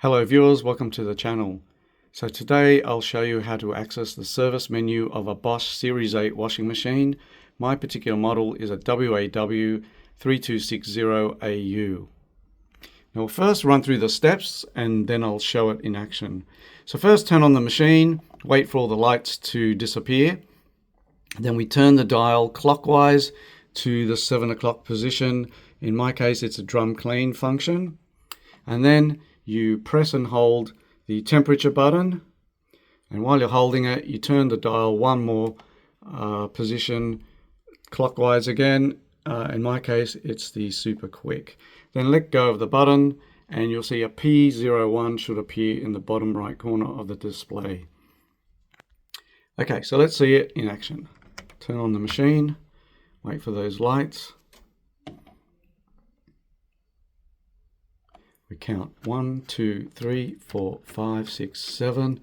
Hello viewers, welcome to the channel. So today I'll show you how to access the service menu of a Bosch Series 8 washing machine. My particular model is a WAW3260AU. Now we'll first run through the steps and then I'll show it in action. So first turn on the machine, wait for all the lights to disappear. Then we turn the dial clockwise to the 7 o'clock position. In my case it's a drum clean function. And then you press and hold the temperature button, and while you're holding it you turn the dial one more position clockwise again. In my case it's the super quick. Then let go of the button and you'll see a P01 should appear in the bottom right corner of the display. Okay, so let's see it in action. Turn on the machine, wait for those lights. We count 1, 2, 3, 4, 5, 6, 7.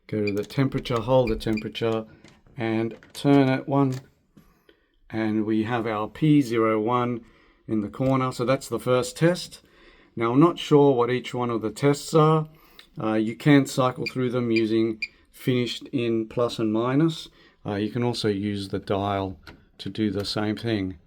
Go to the temperature, hold the temperature, and turn it 1. And we have our P01 in the corner. So that's the first test. Now I'm not sure what each one of the tests are. You can cycle through them using finished in plus and minus. You can also use the dial to do the same thing.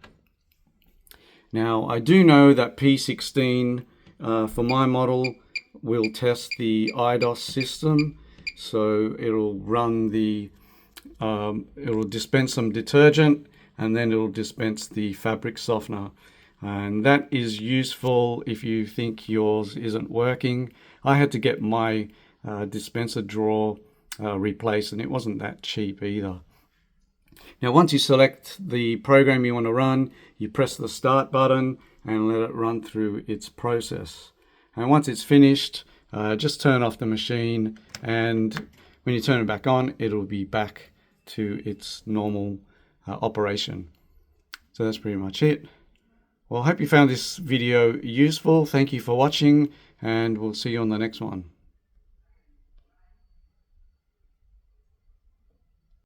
Now I do know that P16 for my model will test the IDOS system, so it'll run the it'll dispense some detergent and then it'll dispense the fabric softener, and that is useful if you think yours isn't working. I had to get my dispenser drawer replaced and it wasn't that cheap either. Now once you select the program you want to run, you press the start button and let it run through its process. And once it's finished, just turn off the machine, and when you turn it back on, it'll be back to its normal operation. So that's pretty much it. Well, I hope you found this video useful. Thank you for watching, and we'll see you on the next one.